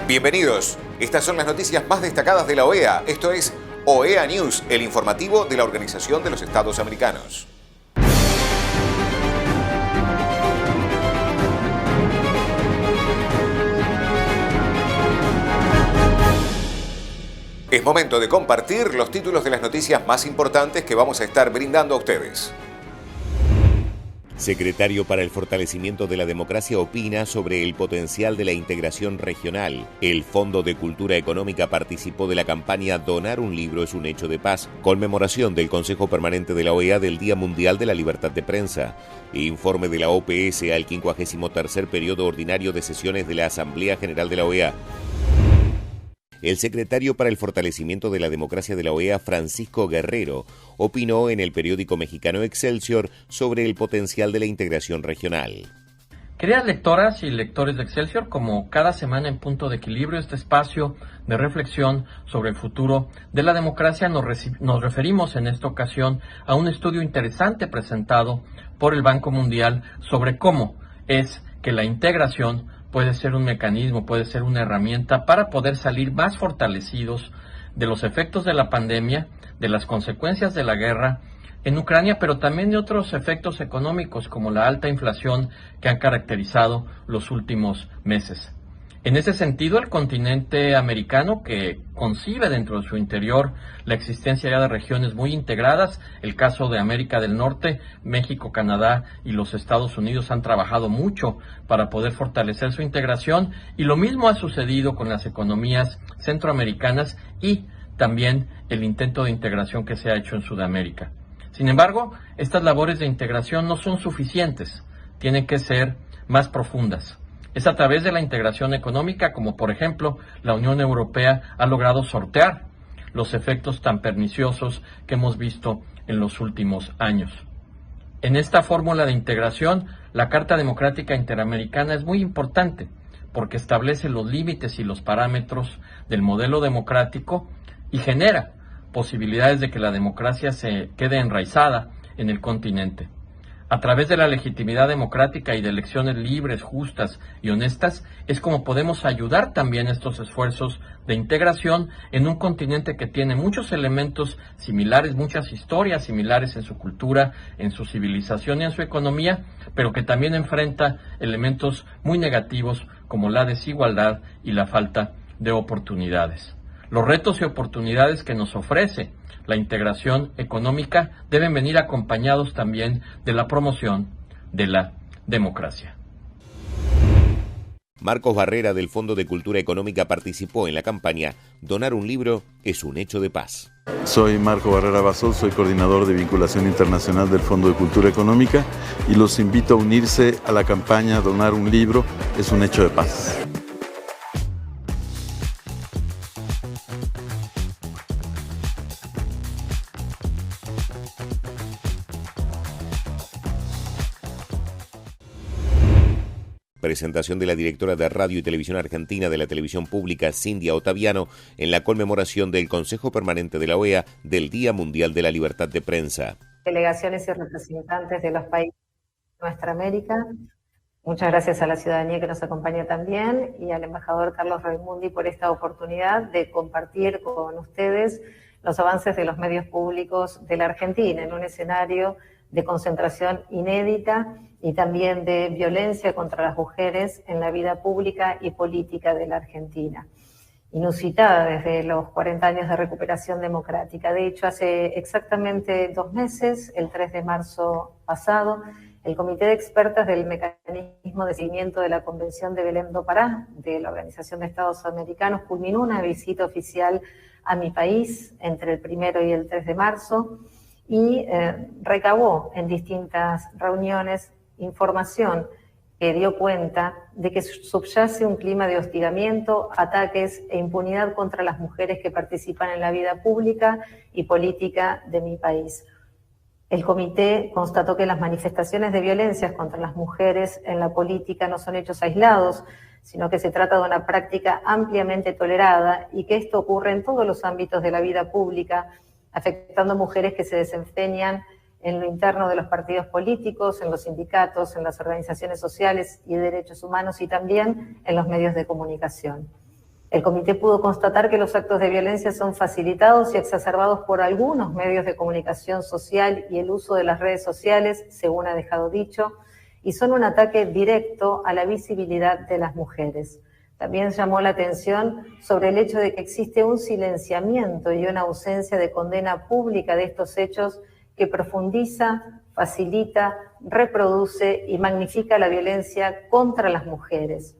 Bienvenidos. Estas son las noticias más destacadas de la OEA. Esto es OEA News, el informativo de la Organización de los Estados Americanos. Es momento de compartir los títulos de las noticias más importantes que vamos a estar brindando a ustedes. Secretario para el Fortalecimiento de la Democracia opina sobre el potencial de la integración regional. El Fondo de Cultura Económica participó de la campaña Donar un libro es un hecho de paz, conmemoración del Consejo Permanente de la OEA del Día Mundial de la Libertad de Prensa. Informe de la OPS al 53º periodo ordinario de sesiones de la Asamblea General de la OEA. El secretario para el Fortalecimiento de la Democracia de la OEA, Francisco Guerrero, opinó en el periódico mexicano Excelsior sobre el potencial de la integración regional. Queridas lectoras y lectores de Excelsior, como cada semana en Punto de Equilibrio, este espacio de reflexión sobre el futuro de la democracia, nos referimos en esta ocasión a un estudio interesante presentado por el Banco Mundial sobre cómo es que la integración puede ser un mecanismo, puede ser una herramienta para poder salir más fortalecidos de los efectos de la pandemia, de las consecuencias de la guerra en Ucrania, pero también de otros efectos económicos como la alta inflación que han caracterizado los últimos meses. En ese sentido, el continente americano, que concibe dentro de su interior la existencia ya de regiones muy integradas, el caso de América del Norte, México, Canadá y los Estados Unidos han trabajado mucho para poder fortalecer su integración, y lo mismo ha sucedido con las economías centroamericanas y también el intento de integración que se ha hecho en Sudamérica. Sin embargo, estas labores de integración no son suficientes, tienen que ser más profundas. Es a través de la integración económica como, por ejemplo, la Unión Europea ha logrado sortear los efectos tan perniciosos que hemos visto en los últimos años. En esta fórmula de integración, la Carta Democrática Interamericana es muy importante porque establece los límites y los parámetros del modelo democrático y genera posibilidades de que la democracia se quede enraizada en el continente. A través de la legitimidad democrática y de elecciones libres, justas y honestas, es como podemos ayudar también estos esfuerzos de integración en un continente que tiene muchos elementos similares, muchas historias similares en su cultura, en su civilización y en su economía, pero que también enfrenta elementos muy negativos como la desigualdad y la falta de oportunidades. Los retos y oportunidades que nos ofrece la integración económica deben venir acompañados también de la promoción de la democracia. Marcos Barrera del Fondo de Cultura Económica participó en la campaña Donar un libro es un hecho de paz. Soy Marco Barrera Basol, soy coordinador de vinculación internacional del Fondo de Cultura Económica y los invito a unirse a la campaña Donar un libro es un hecho de paz. Presentación de la directora de Radio y Televisión Argentina de la Televisión Pública, Cindia Ottaviano, en la conmemoración del Consejo Permanente de la OEA del Día Mundial de la Libertad de Prensa. Delegaciones y representantes de los países de nuestra América, muchas gracias a la ciudadanía que nos acompaña también y al embajador Carlos Raimundi por esta oportunidad de compartir con ustedes los avances de los medios públicos de la Argentina en un escenario de concentración inédita y también de violencia contra las mujeres en la vida pública y política de la Argentina, inusitada desde los 40 años de recuperación democrática. De hecho, hace exactamente 2 meses, el 3 de marzo pasado, el Comité de Expertas del Mecanismo de Seguimiento de la Convención de Belém do Pará, de la Organización de Estados Americanos, culminó una visita oficial a mi país entre el 1 y el 3 de marzo, y recabó en distintas reuniones información que dio cuenta de que subyace un clima de hostigamiento, ataques e impunidad contra las mujeres que participan en la vida pública y política de mi país. El comité constató que las manifestaciones de violencias contra las mujeres en la política no son hechos aislados, sino que se trata de una práctica ampliamente tolerada y que esto ocurre en todos los ámbitos de la vida pública, afectando a mujeres que se desempeñan en lo interno de los partidos políticos, en los sindicatos, en las organizaciones sociales y de derechos humanos y también en los medios de comunicación. El comité pudo constatar que los actos de violencia son facilitados y exacerbados por algunos medios de comunicación social y el uso de las redes sociales, según ha dejado dicho, y son un ataque directo a la visibilidad de las mujeres. También llamó la atención sobre el hecho de que existe un silenciamiento y una ausencia de condena pública de estos hechos que profundiza, facilita, reproduce y magnifica la violencia contra las mujeres.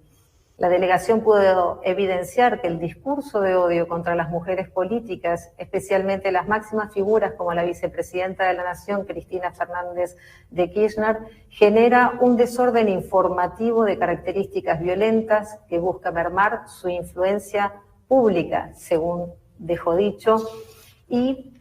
La delegación pudo evidenciar que el discurso de odio contra las mujeres políticas, especialmente las máximas figuras como la vicepresidenta de la Nación, Cristina Fernández de Kirchner, genera un desorden informativo de características violentas que busca mermar su influencia pública, según dejó dicho, y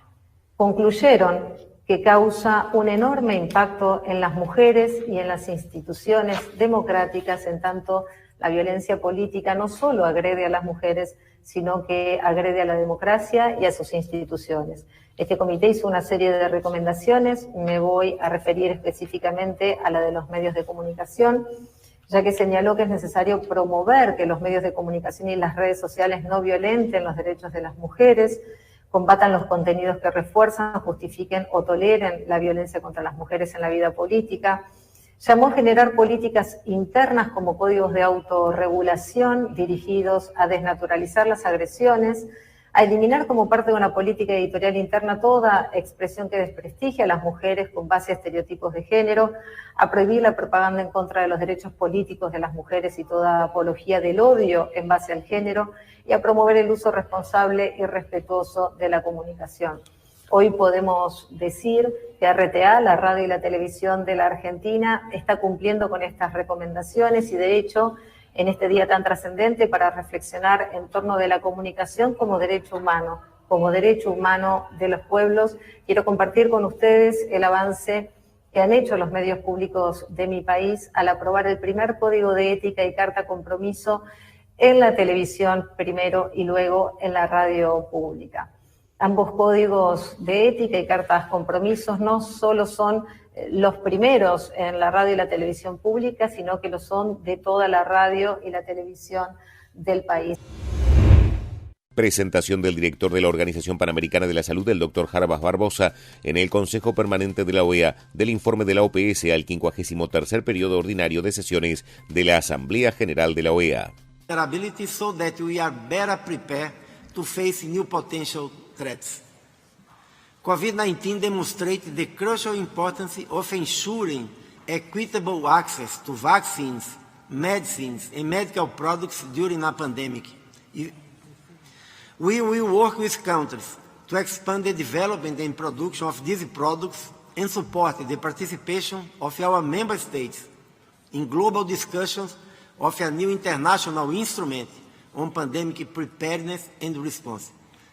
concluyeron que causa un enorme impacto en las mujeres y en las instituciones democráticas, en tanto la violencia política no solo agrede a las mujeres, sino que agrede a la democracia y a sus instituciones. Este comité hizo una serie de recomendaciones, me voy a referir específicamente a la de los medios de comunicación, ya que señaló que es necesario promover que los medios de comunicación y las redes sociales no violenten los derechos de las mujeres, combatan los contenidos que refuerzan, justifiquen o toleren la violencia contra las mujeres en la vida política. Llamó a generar políticas internas como códigos de autorregulación dirigidos a desnaturalizar las agresiones, a eliminar como parte de una política editorial interna toda expresión que desprestigie a las mujeres con base a estereotipos de género, a prohibir la propaganda en contra de los derechos políticos de las mujeres y toda apología del odio en base al género, y a promover el uso responsable y respetuoso de la comunicación. Hoy podemos decir que RTA, la radio y la televisión de la Argentina, está cumpliendo con estas recomendaciones y, de hecho, en este día tan trascendente para reflexionar en torno de la comunicación como derecho humano de los pueblos, quiero compartir con ustedes el avance que han hecho los medios públicos de mi país al aprobar el primer Código de Ética y Carta Compromiso en la televisión primero y luego en la radio pública. Ambos códigos de ética y cartas compromisos no solo son los primeros en la radio y la televisión pública, sino que lo son de toda la radio y la televisión del país. Presentación del director de la Organización Panamericana de la Salud, el Dr. Jarbas Barbosa, en el Consejo Permanente de la OEA del informe de la OPS al 53º periodo ordinario de sesiones de la Asamblea General de la OEA. So that we are better prepared to face new potential threats. COVID-19 demonstrated the crucial importance of ensuring equitable access to vaccines, medicines, and medical products during a pandemic. We will work with countries to expand the development and production of these products and support the participation of our member states in global discussions of a new international instrument on pandemic preparedness and response.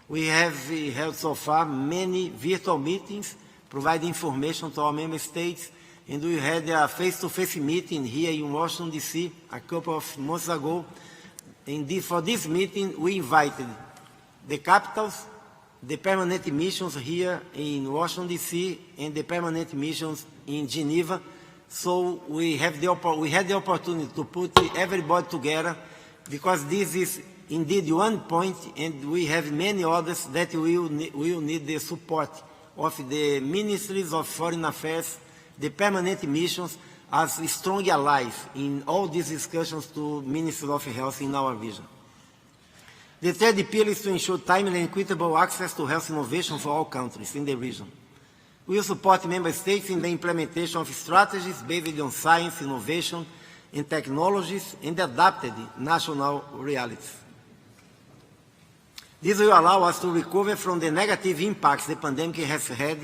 We have held so far many virtual meetings, providing information to our member states, and we had a face-to-face meeting here in Washington, D.C. a couple of months ago. For this meeting, we invited the capitals, the permanent missions here in Washington, D.C., and the permanent missions in Geneva. So we had the opportunity to put everybody together, because this is indeed one point, and we have many others that will need the support of the ministries of foreign affairs, the permanent missions, as strong allies in all these discussions to Ministry of Health in our vision. The third pillar is to ensure timely and equitable access to health innovation for all countries in the region. We will support member states in the implementation of strategies based on science, innovation, and technologies, and adapted national realities. This will allow us to recover from the negative impacts the pandemic has had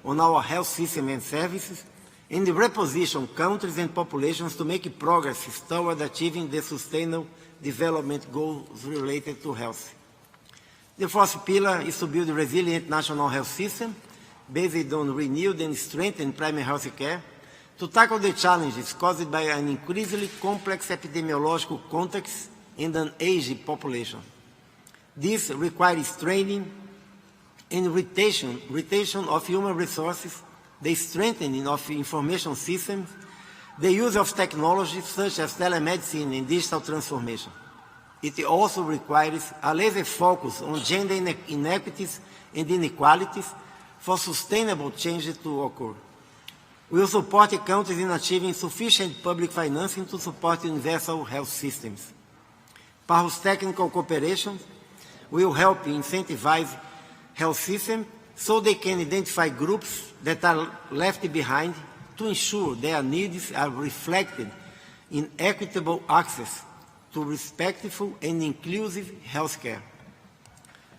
on our health system and services, and reposition countries and populations to make progress toward achieving the sustainable development goals related to health. The fourth pillar is to build a resilient national health system based on renewed and strengthened primary health care to tackle the challenges caused by an increasingly complex epidemiological context and an aging population. This requires training and retention of human resources, the strengthening of information systems, the use of technologies such as telemedicine and digital transformation. it also requires a laser focus on gender inequities and inequalities for sustainable change to occur. We will support countries in achieving sufficient public financing to support universal health systems. PAHO's technical cooperation will help incentivize health systems so they can identify groups that are left behind to ensure their needs are reflected in equitable access to respectful and inclusive health care.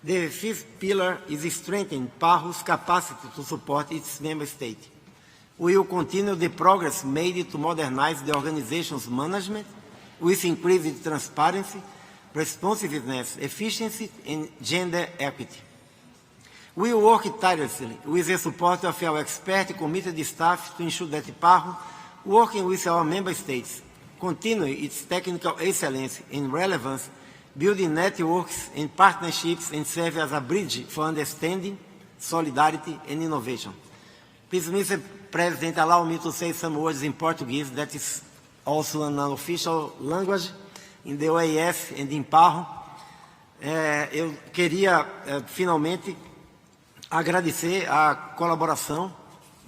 The fifth pillar is strengthening PAHO's capacity to support its member state. We will continue the progress made to modernize the organization's management with increased transparency, responsiveness, efficiency, and gender equity. We will work tirelessly with the support of our expert committed staff to ensure that PAHO, working with our member states, continue its technical excellence and relevance, building networks and partnerships, and serve as a bridge for understanding, solidarity, and innovation. Please, Mr. President, allow me to say some words in Portuguese that is also an official language in the OAS and in PAHO. Eu queria, finalmente, agradecer a colaboração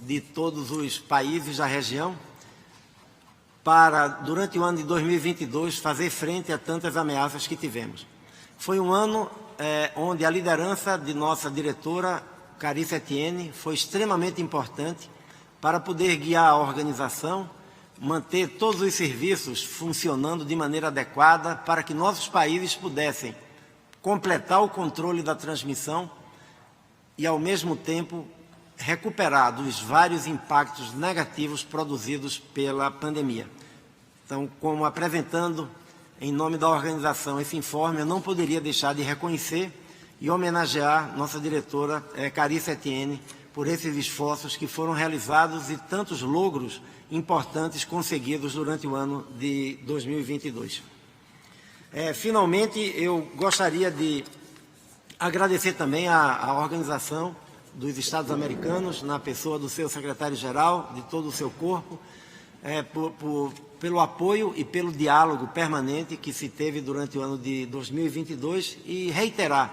de todos os países da região para, durante o ano de 2022, fazer frente a tantas ameaças que tivemos. Foi um ano onde a liderança de nossa diretora, Carice Etienne, foi extremamente importante para poder guiar a organização, manter todos os serviços funcionando de maneira adequada para que nossos países pudessem completar o controle da transmissão e, ao mesmo tempo, recuperar dos vários impactos negativos produzidos pela pandemia. Então, como apresentando em nome da organização esse informe, eu não poderia deixar de reconhecer e homenagear nossa diretora Carice Etienne por esses esforços que foram realizados e tantos logros importantes conseguidos durante o ano de 2022. Finalmente, eu gostaria de agradecer também à Organização dos Estados Americanos, na pessoa do seu secretário-geral, de todo o seu corpo, pelo apoio e pelo diálogo permanente que se teve durante o ano de 2022 e reiterar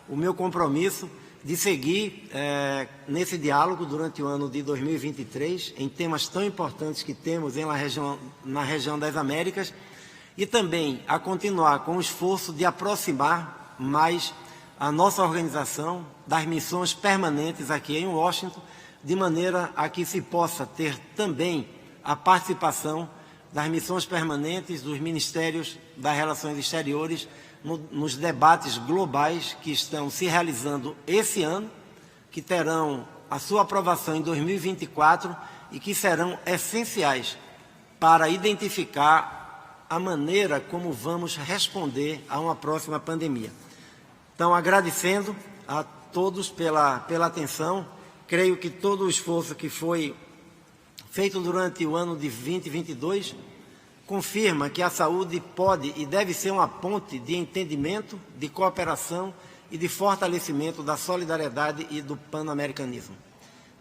o meu compromisso de seguir nesse diálogo durante o ano de 2023 em temas tão importantes que temos na região das Américas e também a continuar com o esforço de aproximar mais a nossa organização das missões permanentes aqui em Washington, de maneira a que se possa ter também a participação das missões permanentes dos Ministérios das Relações Exteriores nos debates globais que estão se realizando esse ano, que terão a sua aprovação em 2024 e que serão essenciais para identificar a maneira como vamos responder a uma próxima pandemia. Então, agradecendo a todos pela atenção, creio que todo o esforço que foi feito durante o ano de 2022 confirma que a saúde pode e deve ser uma ponte de entendimento, de cooperação e de fortalecimento da solidariedade e do pan-americanismo.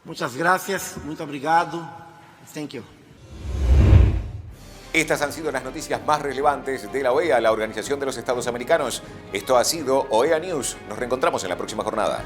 Muchas gracias, muito obrigado, thank you. Estas han sido las noticias más relevantes de la OEA, la Organización de los Estados Americanos. Esto ha sido OEA News. Nos reencontramos en la próxima jornada.